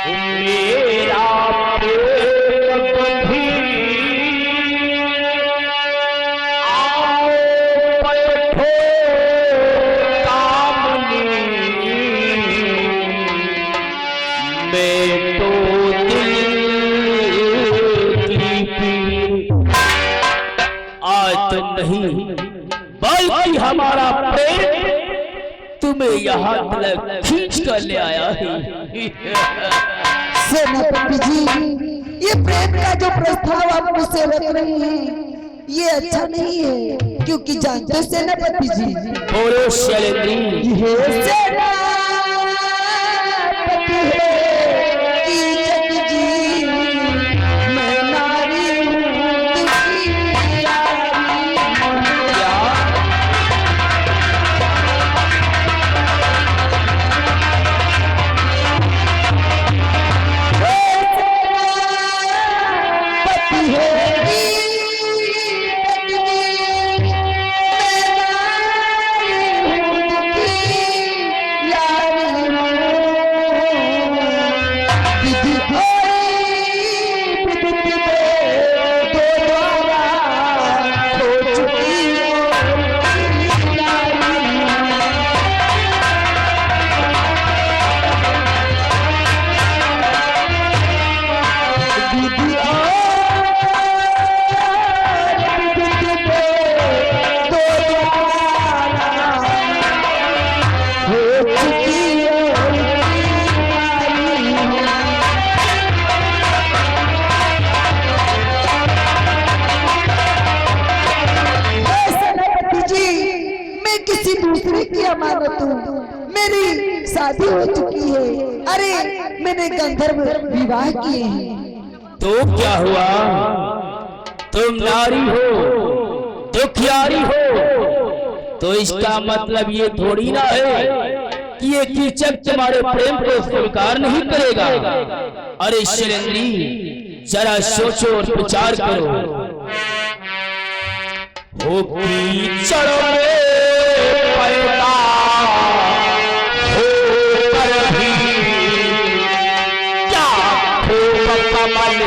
मेरा प्रेम भी आओ बैठो सामने, मैं तो दिल की पीर आज तुम नहीं बल्कि हमारा प्रेम तुम्हें यहाँ तक खींच कर ले आया है। सेनापति जी, ये प्रेम का जो प्रस्ताव आप मुझसे रख रहे हैं ये अच्छा नहीं है, क्योंकि जानते सेनापति जी बोलो शैलेंद्री, ये सेनापति है कि जग जी मैं नारी हूँ तुझी यारी। मेरी शादी हो चुकी है, अरे मैंने गंधर्व विवाह किए हैं। तो क्या हुआ, तुम नारी हो, दुखियारी हो, तो इसका मतलब ये थोड़ी ना है कि ये कीचक तुम्हारे प्रेम को स्वीकार नहीं करेगा। अरे शैलेंद्री, जरा सोचो और विचार करो। हो कीचड़ में पैदा होकर भी क्या खूब कमल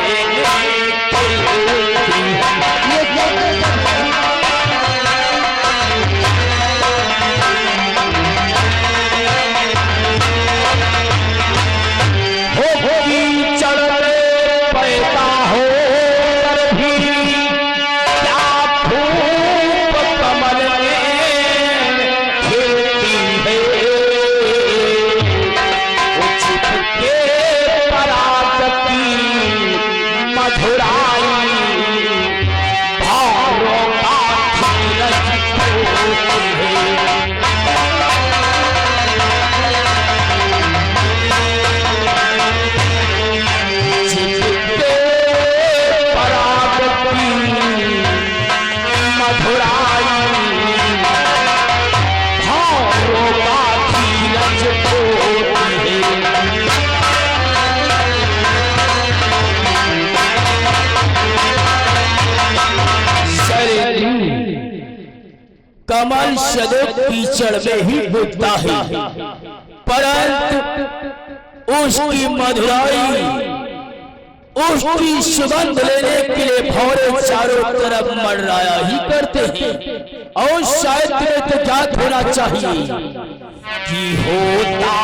कमल सदैव कीचड़ में ही उगता है, परंतु उसकी मधुराई, उसकी सुगंध लेने के लिए भौरे चारों तरफ मंडराया ही करते हैं। और शायद तुम्हें तो ज्ञात होना चाहिए कि होता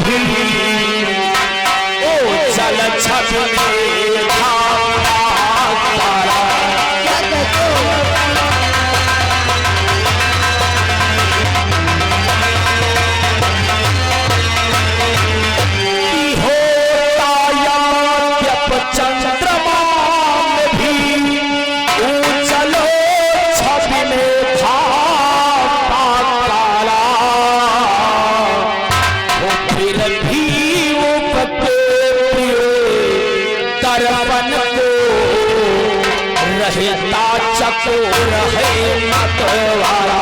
भी ओ जल छत में चकोर है मतवाला।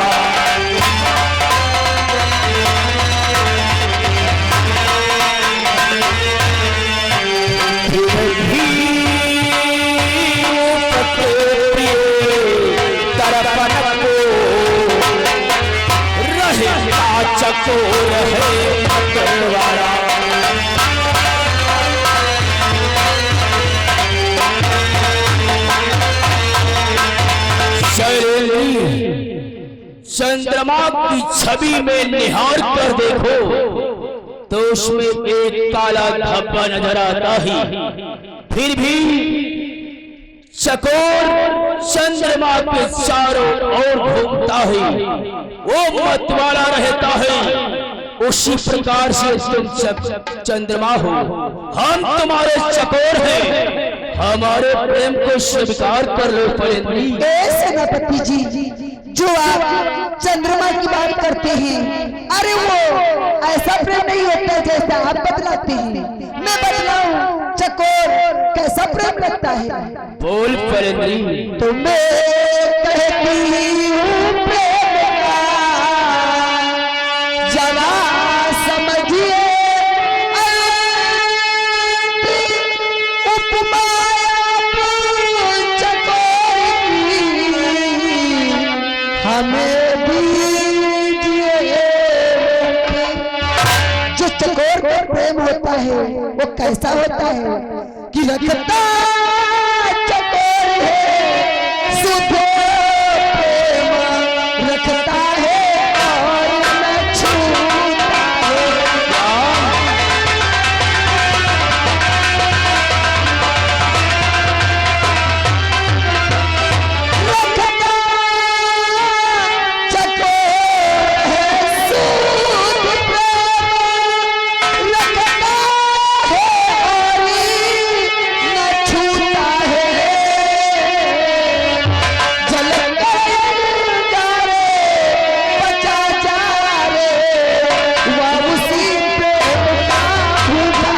चकोर है मतवाला। चंद्रमा की छवि में निहार कर देखो तो उसमें एक काला धब्बा नजर आता है, फिर भी चकोर चंद्रमा के चारों ओर घूमता है, वो मतवाला रहता है। उसी प्रकार से तुम चंद्रमा हो, हम तुम्हारे चकोर हैं, हमारे प्रेम को स्वीकार कर लो फरेंद्री। सेनापति जी, जो आप चंद्रमा की बात करते हैं, अरे वो ऐसा प्रेम नहीं होता जैसा आप बतलाते हैं। मैं बतलाऊं चकोर कैसा प्रेम लगता है? बोल फरेंद्री। तुम्हें कहती हूँ प्रेम का जरा समझिए, उपमा चकोर की हमें दीजिए। जो चकोर को प्रेम होता है वो कैसा होता है कि रखता चकोर है शुद्ध प्रेम रखता है और न छूता है। रखता चकोर है शुद्ध प्रेम रखता है और न छूता है। जलता जारे बचा जा रे वह उसी प्रेम का भूखा।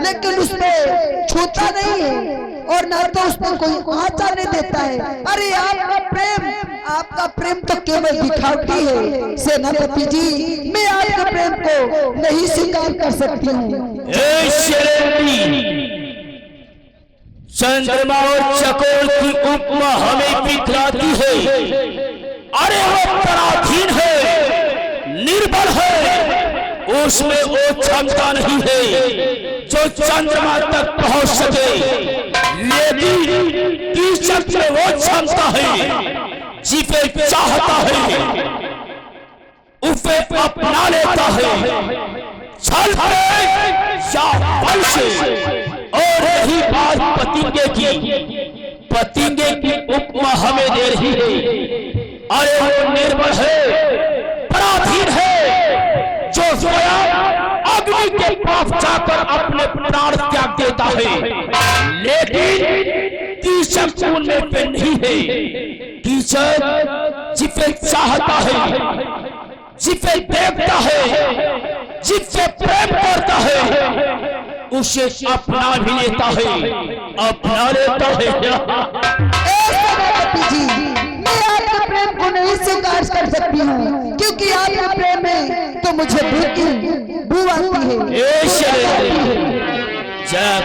लेकिन उसमें छूता नहीं है और ना तो उसमें कोई आचार देता है। अरे आपका प्रेम तो केवल दिखावटी है सेनापति जी, मैं आपके प्रेम को नहीं स्वीकार कर सकती हूँ। चंद्रमा और चकोर की उपमा हमें बिखराती है। अरे वो पराधीन है, निर्बल है, उसमें वो क्षमता नहीं है जो चंद्रमा तक पहुंच सके। लेकिन कीचक में वो क्षमता है जिसे चाहता है उसे अपना लेता है, छल या बल से। और यही बात पतिंगे की उपमा हमें दे रही है। अरे वो निर्बल है, पराधीन है, जो स्वयं अग्नि के पास जाकर अपने प्राण त्याग देता है। लेकिन कीचक उनमें पे नहीं है। कीचक जिसे चाहता है, जिसे देखता है, जिससे प्रेम करता है, उसे अपना भी लेता है, अपना लेता है। जी, मैं आपके प्रेम को नहीं स्वीकार कर सकती हूँ क्योंकि आपके प्रेम में तो मुझे बू आती है।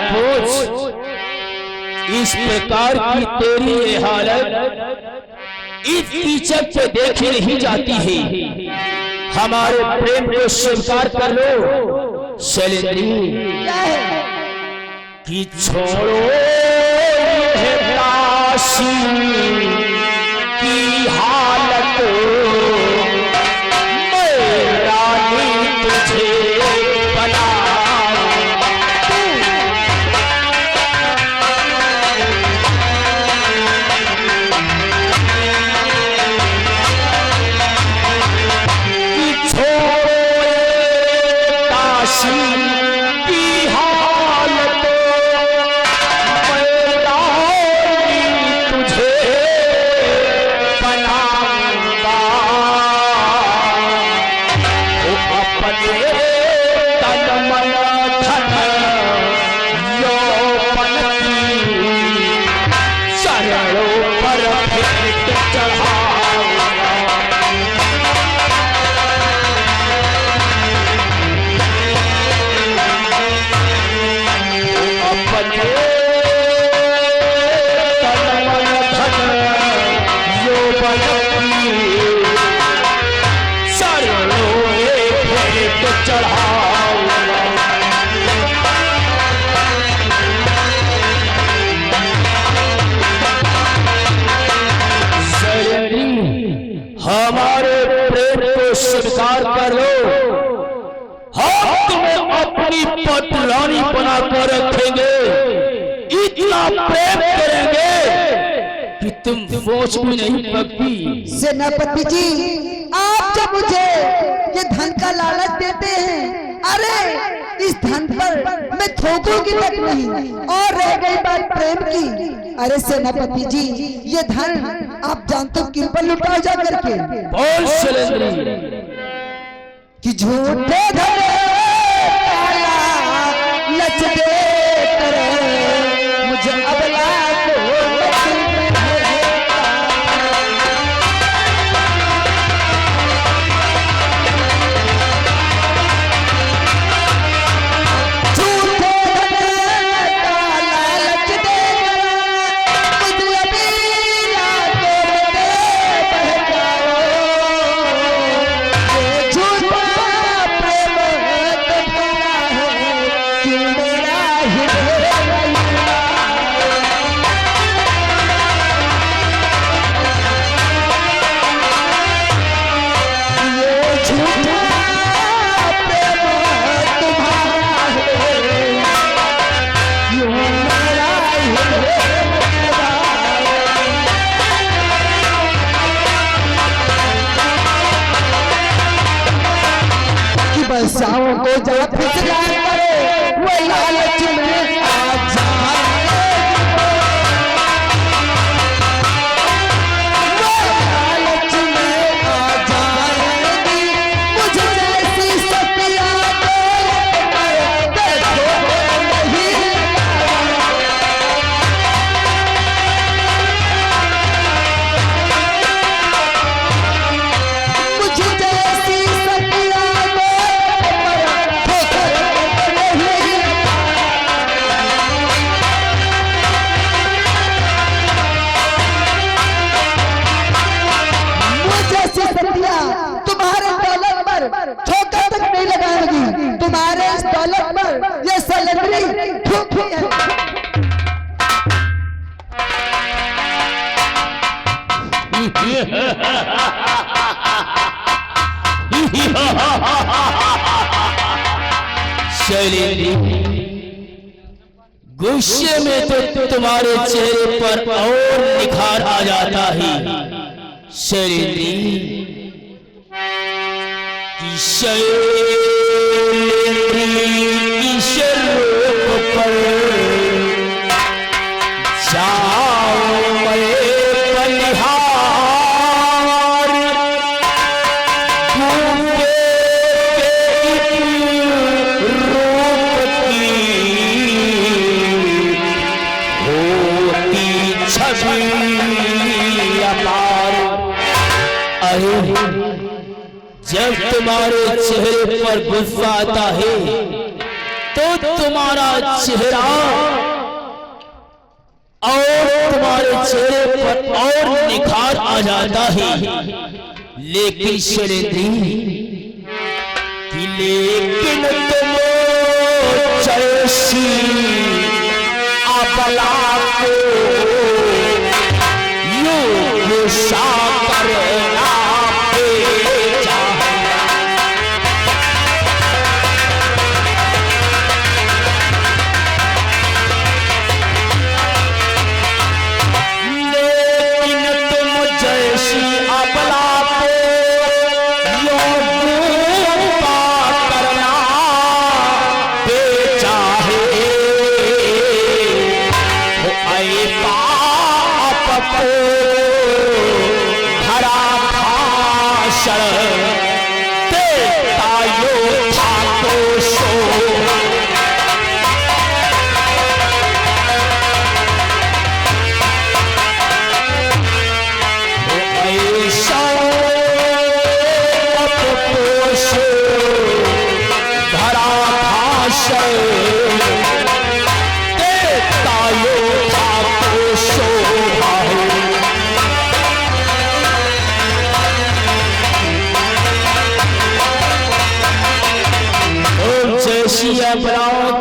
पूछ, इस प्रकार की तेरी ये हालत इस कीचक से देखी नहीं जाती है। हमारे प्रेम को स्वीकार कर लो शैलेंद्री, कि छोड़ो ये काशी की हालत, मैं रानी तुझे बनाऊं। कि छोड़ो ये काशी की हालत, मैं रानी तुझे बनाऊंगा। कर लो, हम तुम्हें अपनी पटरानी बनाकर रखेंगे, इतना प्रेम करेंगे कि तुम सोच भी नहीं सकती। सेनापति जी, आप जब मुझे ये धन का लालच देते हैं, अरे इस धन पर मैं थोकूंगी तक नहीं, और रह गई बात प्रेम की, अरे सेनापति जी ये धन आप जानते हो किन पर लुटाया जा करके? बोल शैलेंद्री। कि झूठे धरे लच दे करे मुझे अबला को बरसाओं को जा फिसला करे वो लालच में आ जाए, वो लालच में आ जाएगी, मुझे जैसी सतिया देखो नहीं, मुझे जैसी सतिया तुम्हारे दौलत पर ठोकर तक नहीं लगाएगी, तुम्हारे इस दौलत पर ये शैलेंद्री ठोकी है। शैलेंद्री, गुस्से में तो तुम्हारे चेहरे पर और निखार आ जाता है। शैलेंद्री पर जाओ मैं बलिहार, रूप की होती छवि अपार। अरे जब तुम्हारे चेहरे पर गुस्सा आता है तो तुम्हारा चेहरा और तुम्हारे चेहरे पर और निखार आ जाता है। लेकिन शैलेंद्री, लेकिन तुम जैसी अबला को यूं गुस्सा करना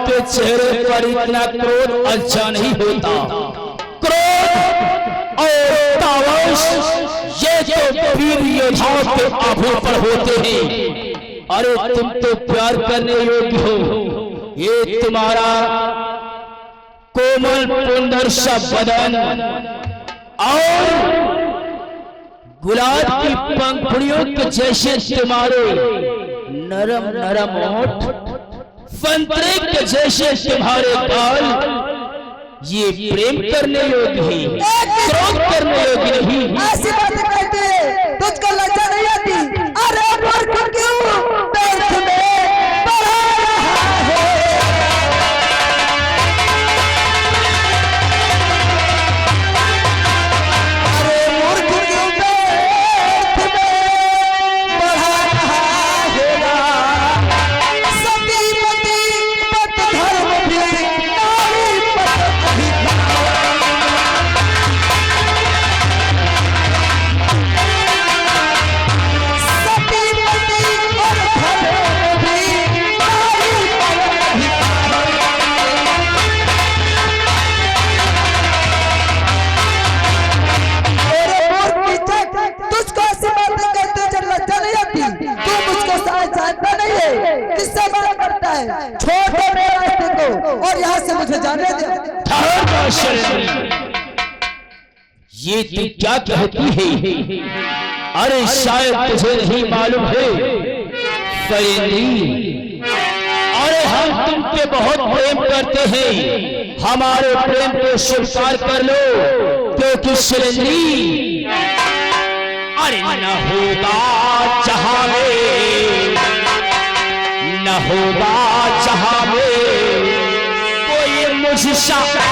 के चेहरे पर इतना क्रोध अच्छा नहीं होता। क्रोध और तावश ये जो वीर योद्धाओं के आभूषण होते हैं, अरे तुम तो प्यार करने योग्य हो। ये तुम्हारा कोमल सुंदर सा बदन और गुलाब की पंखुड़ियों के जैसे तुम्हारे नरम नरम होठ, संतरे के जैसे तुम्हारे बाल, ये प्रेम करने योग्य है, क्रोध करने योग्य नहीं। ऐसी बातें कहते हैं, तुझको लज्जा नहीं आती? अरे मूर्ख क्यों व्यर्थ में पढ़ा रहा है? अरे मूर्ख क्यों व्यर्थ में पढ़ा रहा है? सतीपति पत धर्म भी नारी पत अधिकार। तुझको ऐसी बातें कहते हो जब लज्जा नहीं आती? तू मुझको जानता नहीं है, किससे बात करता है? छोड़ दो मेरे रास्ते को और यहाँ से मुझे जाने दे। ये तू क्या कहती है? अरे शायद तुझे नहीं मालूम है शैलेंद्री, अरे हम तुम पे बहुत प्रेम करते हैं, हमारे प्रेम को स्वीकार कर लो, क्योंकि शैलेंद्री अरे न होगा जहां में, न होगा जहां में कोई मुझसे आला।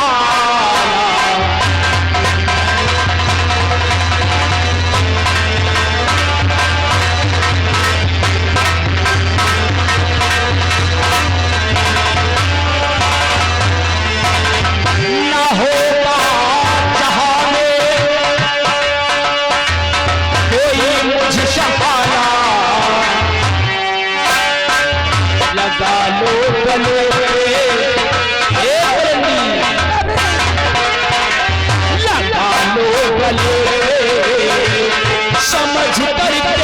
समझ करके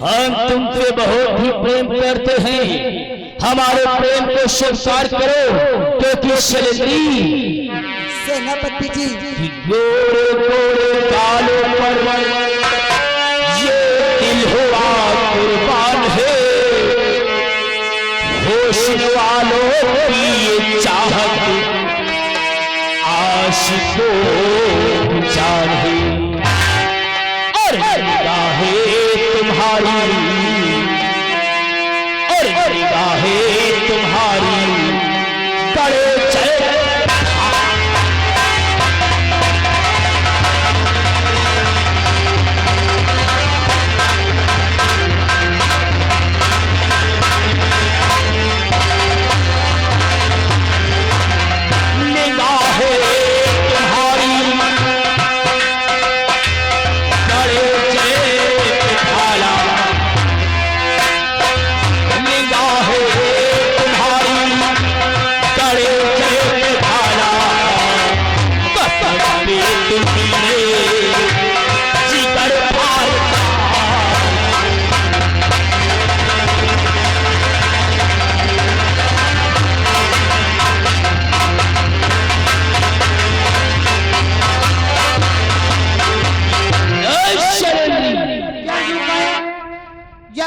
हम तुम पे बहुत ही प्रेम करते हैं, हमारे प्रेम को स्वीकार करो, क्योंकि शैलेंद्री सेनापति जी गोरे गोरे कालों पर ये दिल हुआ कुर्बान है, होश वालों की ये चाहत आशिकों जान है, और निगाहें तुम्हारी, और निगाहें तुम्हारी बड़े चले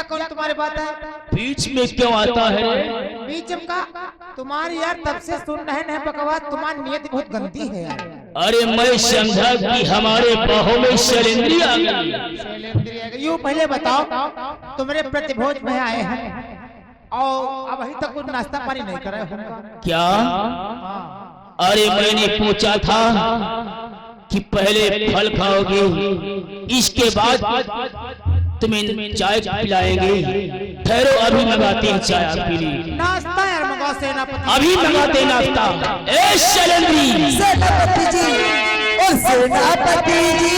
कौन तुम्हारी बात है? बीच में क्यों आता है? बीच में का तुम्हारी यार तब से सुन रहे हैं बकवास, तुम्हारी नियत बहुत गंदी है यार। अरे मैं समझा कि हमारे बाहों में शैलेंद्री आ गई। शैलेंद्री आ गई। यूँ पहले बताओ, तुम्हारे प्रतिभोज में आए हैं और अब अभी तक कुछ नाश्ता पानी नहीं करे हो क्या? अरे मैंने पूछा था कि पहले फल खाओगे, इसके बाद तुम्हें चाय पिलाएंगे। ठहरो, अभी मंगाते हैं चाय आपके लिए। नाश्ता यार मंगा सेनापति, अभी मंगाते नाश्ता। ए शैलेंद्री, सेनापति जी, ओ सेनापति जी,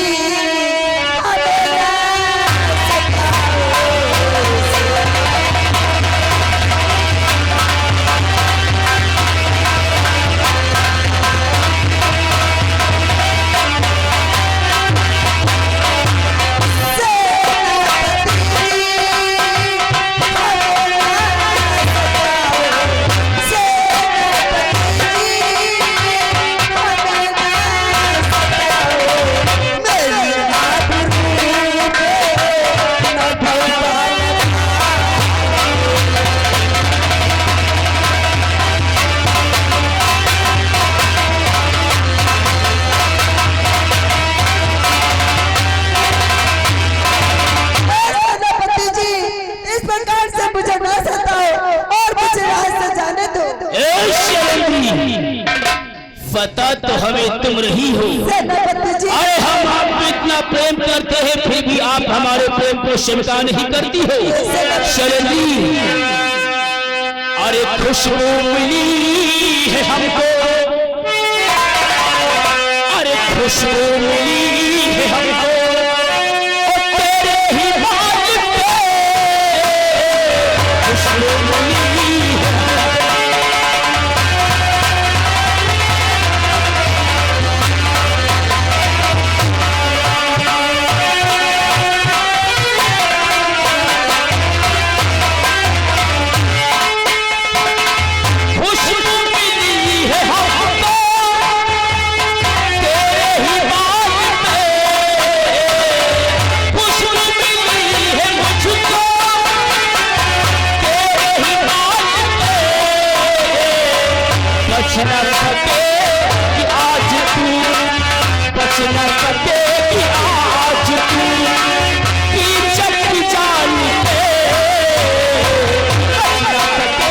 सरकार से मुझे ना सताओ और मुझे यहाँ से जाने दो। ए शैलेंद्री, पता तो हमें तुम रही हो। सेनापति जी, अरे हम आपको इतना प्रेम करते हैं, फिर भी आप हमारे प्रेम को स्वीकार नहीं करती हो। शैलेंद्री, अरे खुशबू मिली है हमको, अरे खुशबू मिली है हमको, और तेरे ही बाल पे खुशबू मिली है। खुशबू मिली है हमको, तेरे ही बाल पे खुशबू मिली है मुझको, तेरे ही बाल पे बच न सके कि आज तू, बच न सके कि आज तू कीचड़ की जान पे बच न सके।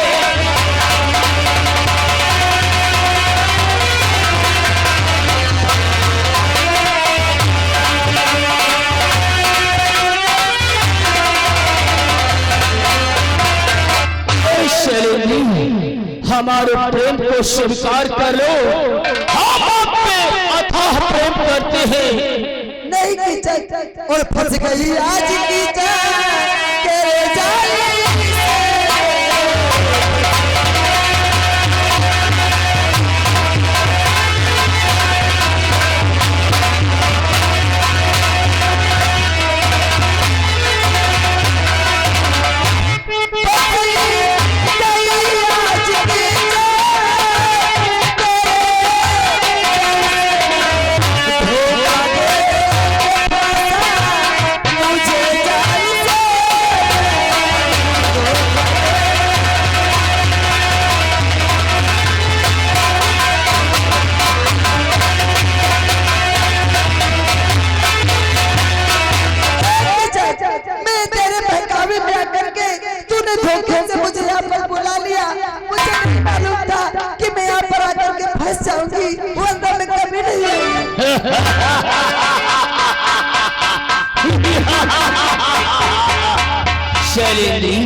शैलेंद्री, हमारे प्रेम को स्वीकार कर लो, हम आप पे अथाह प्रेम करते हैं। नहीं कीचड़ और फंस गई आज कीचड़ तेरे जाल से। मैं तेरे बहकावे में आकर के तूने धोखे से मुझे यहाँ पर बुला लिया। मुझे नहीं मालूम था कि मैं यहाँ पर आकर के फंस जाऊंगी, वो अंदर में कभी नहीं है। शैलेंद्री,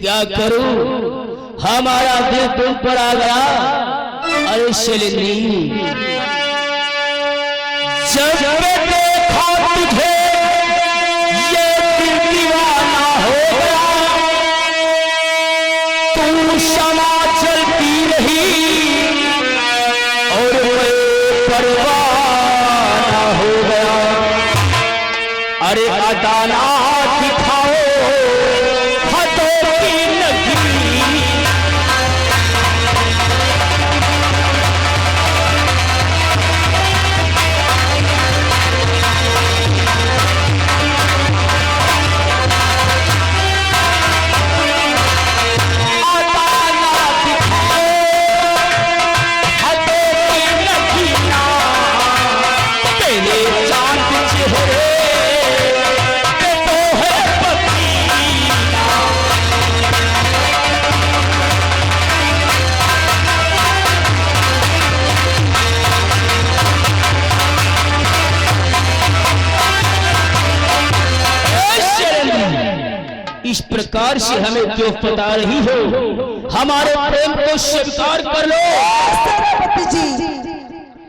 क्या करूं, हमारा दिल तुम पर आ गया। अरे शैलेंद्री, जब देखा तुझे ये दिल दीवाना हो गया, तू शमा चलती रही और मैं परवाना हो गया। अरे अदाना दिखाओ हाथों की नगरी, इस प्रकार से हमें क्यों बता रही हो? हमारे प्रेम को स्वीकार कर लो। सेनापति जी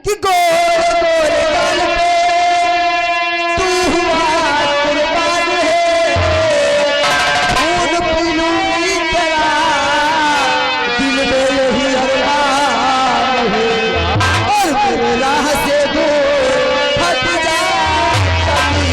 कि गोरे गोरे गाल पे तू हुआ कुर्बान है, खून पीलूंगी तेरा दिल में यही अरमान है, और मेरे राह से दूर हट जा कभी।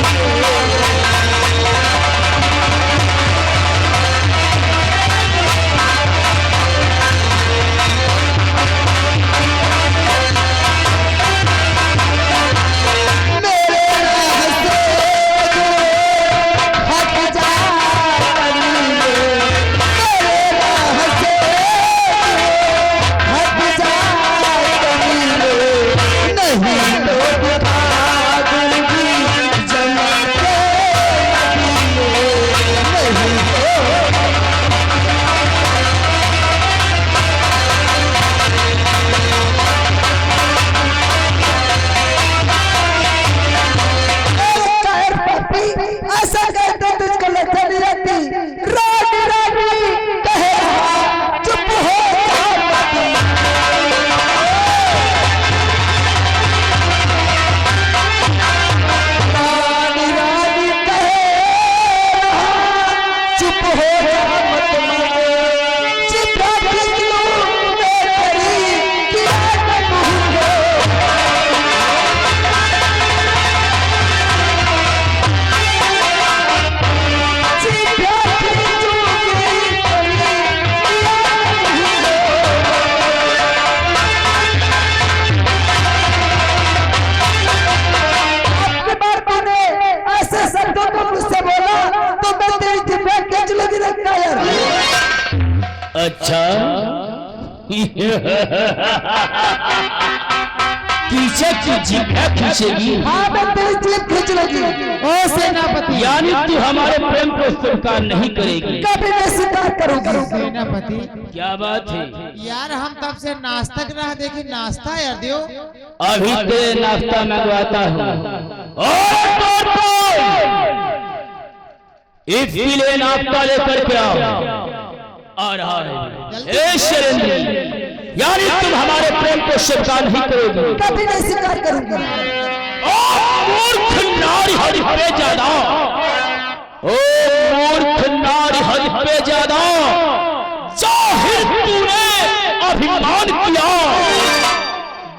अच्छा पीछे की जिभा खींचेगी? हाँ मैं तेरी जीभ खींच लगी। ओ सेनापति, यानी तू हमारे प्रेम को स्वीकार नहीं करेगी? कभी मैं स्वीकार करूंगी। सेनापति क्या बात है यार, हम तब से नाश्ता कर रहा देखी, नाश्ता यार दियो। अभी तेरे नाश्ता मंगवाता हूँ। इसके लिए नाश्ता लेकर के आओ। आ रहा है। ए शरेंद्र, यानी तुम हमारे प्रेम को स्वीकार नहीं करोगी? कभी नहीं स्वीकार करूंगी। ओ मूर्ख नारी हरि पे ज्यादा, ओ मूर्ख नारी हरि पे ज्यादा, जाहिर तूने अभिमान किया,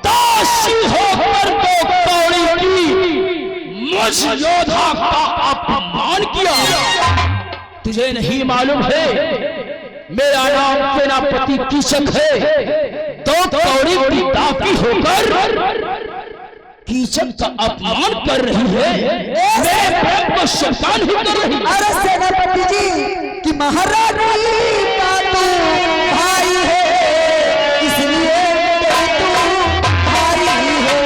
दासी होकर तो कौड़ी की मुझ योद्धा का अपमान किया। तुझे नहीं मालूम है मेरा नाम सेनापति कीचक है, तो कौड़ी की दासी होकर कीचक का अपमान कर रही है, मेरे प्रेम को स्वीकार नहीं कर रही। अरे सेनापति जी कि महारानी का तू भाई है, इसलिए तू भाई है।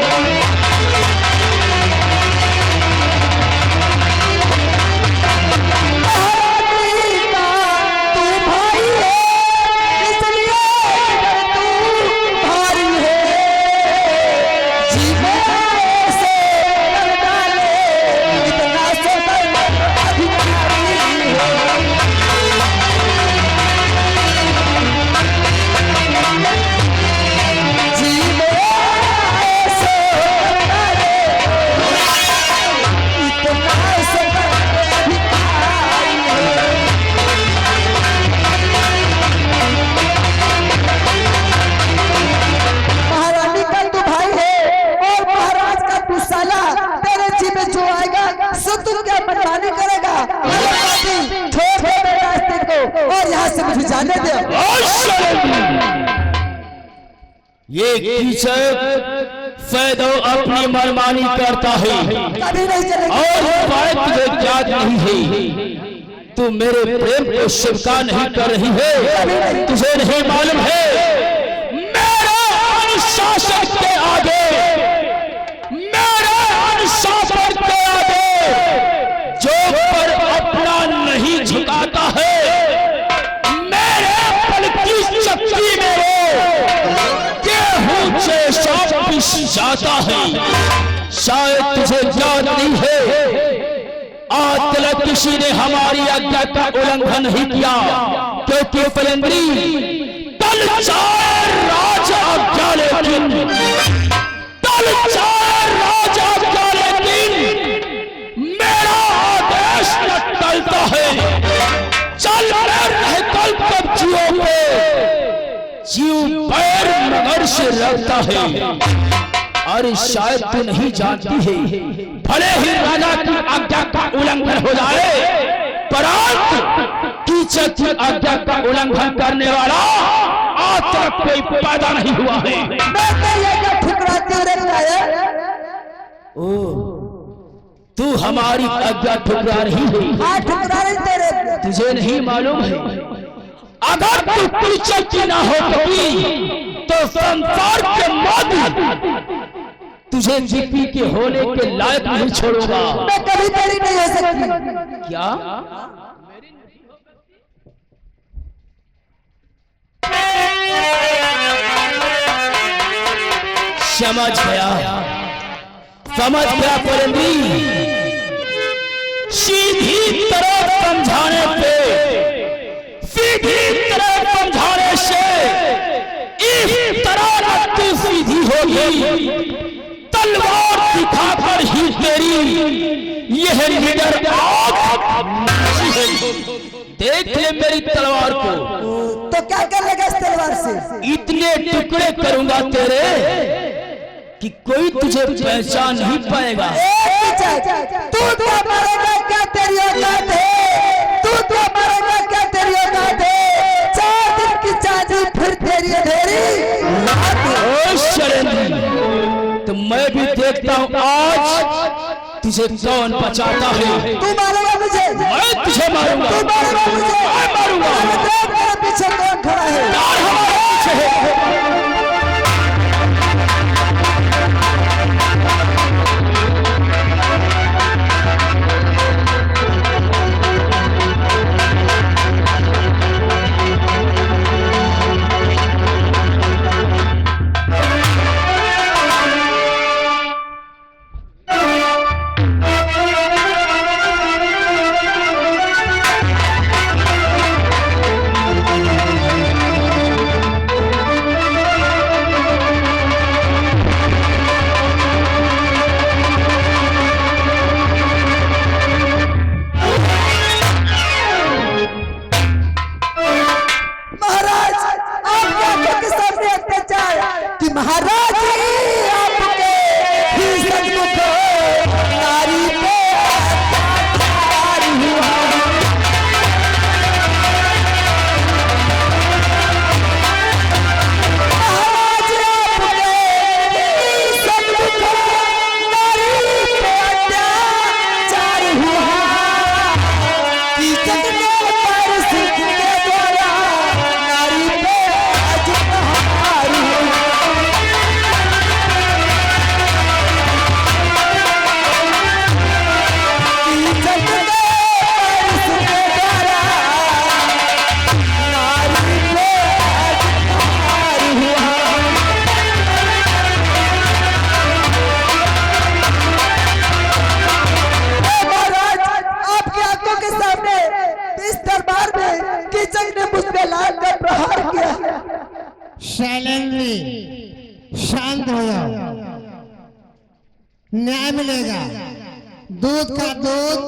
महारानी का तू भाई है, इसलिए तू भाई है। जीवन से लड़का ले, इतना सबर अधिकारी है। महारानी का तू भाई है और महाराज का तू साला, तेरे जी में जो आएगा सो तू क्या मनमानी करेगा? अरे बाबी, छोड़ दे मेरे रास्ते को और यहाँ से मुझे जाने दे। ये कीचक फैदो अपनी मनमानी करता है कभी नहीं चलेगा। और बात तुझे याद नहीं है, तू मेरे प्रेम को स्वीकार नहीं कर रही है। तुझे नहीं मालूम है मेरे अनुशासन के आगे, मेरे अनुशासन के आगे जो पर अपना नहीं झुकाता है, मेरे पल की शक्ति में गेहूं जैसा पिस जाता है। शायद तुझे याद नहीं है, आज तक किसी ने हमारी आज्ञा का उल्लंघन नहीं किया, क्योंकि फलेंद्री तल चार राज आज्ञा लेकिन, तल चार राज आज्ञा लेकिन मेरा आदेश न टलता है। चल रहे कल कब्जियों पे जीव पैर मगर से लगता है। अरे शायद तू नहीं जानती है, भले ही राजा की आज्ञा का उल्लंघन हो जाए, परंतु कीचक की आज्ञा का उल्लंघन करने वाला आज तक कोई पैदा नहीं हुआ है। मैं कहिएगा ठुकराते हुए रहता है। ओ, तू हमारी आज्ञा ठुकरा रही है। हाँ ठुकरा रही तेरे। तुझे नहीं मालूम है अगर तू कीचक की ना हो तो संसार के माध्यम तुझे जीपी के होने के लायक नहीं छोड़ूंगा। मैं कभी तेरी नहीं हो सकती। क्या? समझ गया फलेंद्री, सीधी तरफ समझाने पे, सीधी तरफ समझाने से इस तरह तू सीधी होगी, तलवार दिखाकर ही तेरी यह निडर आंख देख ले मेरी तलवार को। तो क्या कर लेगा इस तलवार से? इतने टुकड़े करूंगा तेरे कि कोई तुझे पहचान नहीं पाएगा। तू तो मरेगा क्या तेरी औकात है? तू तो मरेगा क्या तेरी औकात है? 4 दिन की चांदी फिर तेरी अंधेरी। ओ शरेंद्र, तो मैं भी देखता हूँ आज तुझे कौन बचाता है? तू मारेगा मुझे, मैं तुझे मारूंगा। तू मारेगा मुझे, मैं मारूंगा। मेरे पीछे कौन खड़ा है? यार हमारे पीछे है। शांत हो जाओ, न्याय मिलेगा। दूध का दूध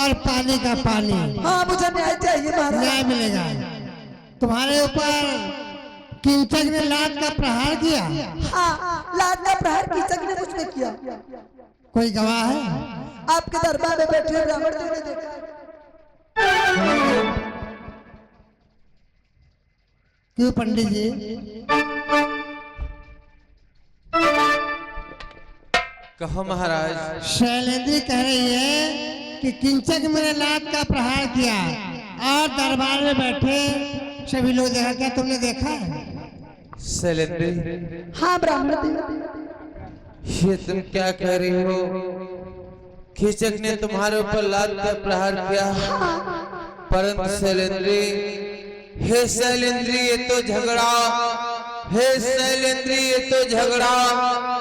और पानी का पानी। हाँ मुझे न्याय चाहिए महाराज। न्याय मिलेगा। तुम्हारे ऊपर कीचक ने लात का प्रहार किया। हाँ लात का प्रहार कीचक ने मुझ पे किया। कोई गवाह है? आपके दरबार में बैठे ब्राह्मण जी ने देखा। क्यों पंडित जी? कहो महाराज। शैलेंद्री कह रही है कि किंचक मेरे लात का प्रहार किया और दरबार में बैठे सभी लोग देखा। क्या तुमने देखा है? शैलेंद्री, हाँ ब्राह्मण जी। ये तुम क्या कह रही हो? कीचक ने तुम्हारे ऊपर लात का प्रहार किया, परंतु शैलेंद्री, हे शैलेंद्री, ये तो झगड़ा, हे शैलेंद्री, ये तो झगड़ा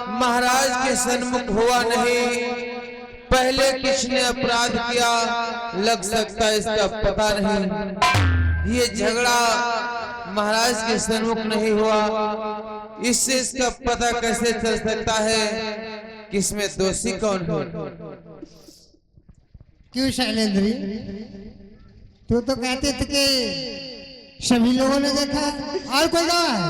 महाराज के सन्मुख हुआ नहीं। पहले किसने अपराध किया लग सकता है इसका पता नहीं। ये झगड़ा महाराज के सन्मुख नहीं हुआ, इससे इसका पता कैसे चल सकता है कि इसमें दोषी कौन है? क्यों शैलेंद्री? तू तो कहते थे कि सभी लोगों ने देखा। और कोई गवाह है?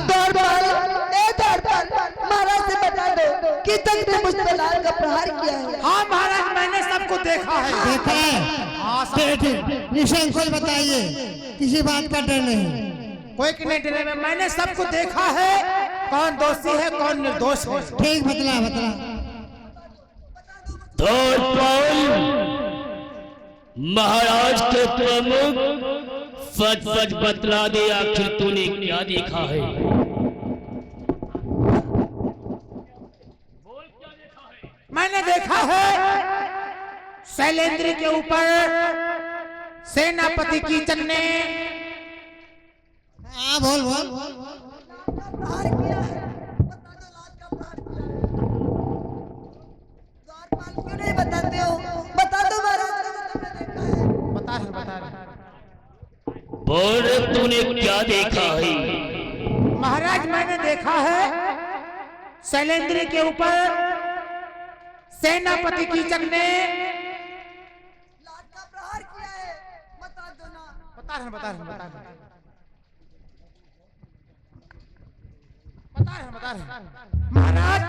महाराज से बता दो कि तक ने मुझ पर लात का प्रहार किया है। हाँ महाराज, मैंने सबको देखा है। देखा है? निसंकोच बताइए, किसी बात का डर नहीं। कोई की नहीं डरे में, मैंने सबको देखा है। कौन दोषी है कौन निर्दोष है। ठीक बतला बतला। महाराज के प्रमुख सच सच बतला दे, आखिर तूने क्या देखा है? मैंने देखा है शैलेंद्री के ऊपर सेनापति कीचक ने। हाँ बोल बोल। प्रहार किया है। बता दो लात का प्रहार किया है। द्वारपाल क्यों नहीं बताते हो? बता दो महाराज को, तुमने देखा है। बता रहे। बोल, तूने क्या देखा है? महाराज, मैंने देखा है शैलेंद्री के ऊपर सेनापति कीचक ने लात का प्रहार किया है। बता दो ना। बता रहे। महाराज,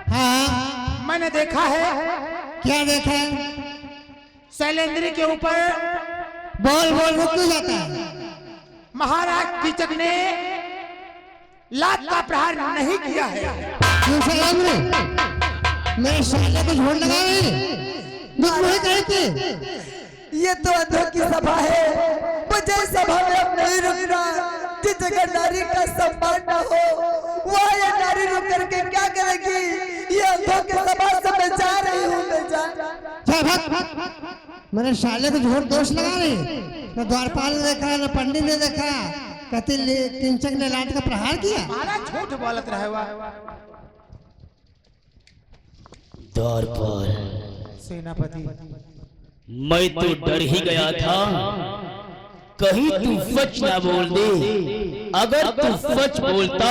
हाँ मैंने देखा है। क्या देखा है? शैलेंद्री के ऊपर बोल बोल रुक क्यों जाता है? महाराज कीचक ने लात का प्रहार नहीं किया है। क्यों शैलेंद्री? मेरे साले को झोल लगा रही? दुख नहीं कहेगी। ये तो अंधों की सभा है, मुझे सभा में अब नहीं रुकना। जिस जगह नारी का सम्मान न हो वहाँ ये नारी रुक करके क्या करेगी? ये अंधों की सभा से मैं जा रही हूँ, मैं जा। मेरे साले को झूठ दोष लगा रही, न द्वारपाल ने देखा न पंडित ने देखा, कहती किंचक ने लाट का प्रहार किया। महाराज झूठ बोलत रहे हुआ द्वारपाल, सेनापति। मैं तो डर ही गया था कहीं तू सच ना बोल दे। अगर तू सच बोलता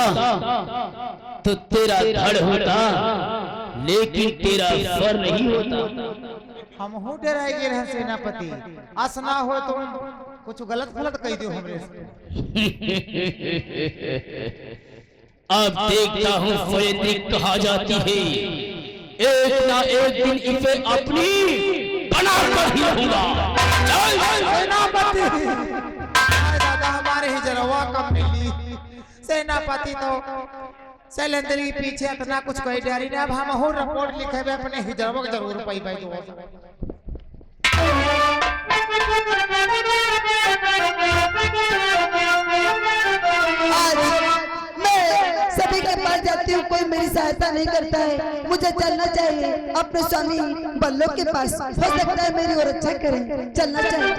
तो तेरा धड़ होता, लेकिन तेरा सर नहीं होता। हम हो डराए गए सेनापति, असना हो तुम कुछ गलत फलत कह दियो हमरे अब देखता हूँ सैलेंद्री कहाँ जाती है। एक ना एक दिन इसे अपनी बना कर ही रहूंगा। सेनापति दादा हमारे ही जरवा कब मिली। सेनापति तो शैलेंद्री पीछे इतना कुछ कोई डरी ना। अब हम हो रिपोर्ट लिखे हुए अपने ही जरवा जरूर पाई पाई। आज मैं सभी के पास जाती हूँ, कोई मेरी सहायता नहीं करता है। मुझे चलना चाहिए अपने स्वामी बल्लो के पास, हो सकता है मेरी और अच्छा करें। चलना चाहिए।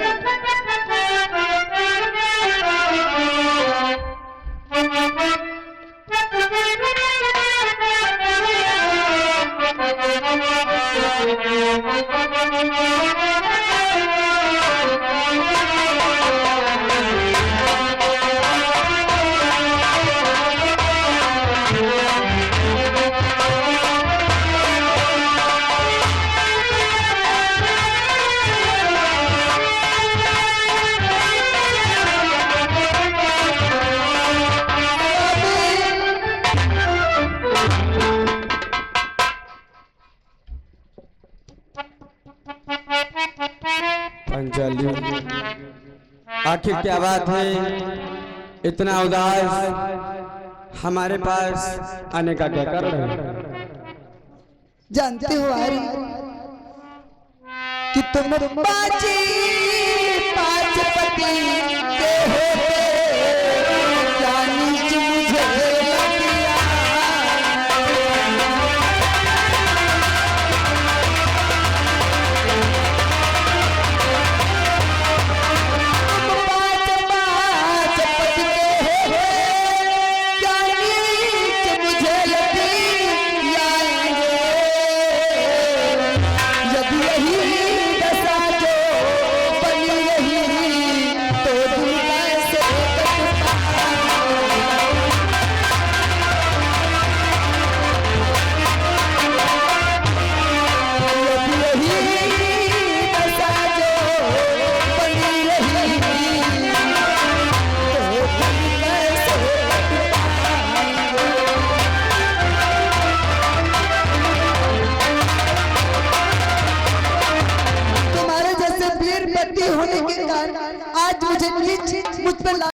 अंजलि, आखिर क्या बात है, इतना उदास हमारे पास आने का क्या कारण है? जानते हो आरी कि तुम पाँच पति के हो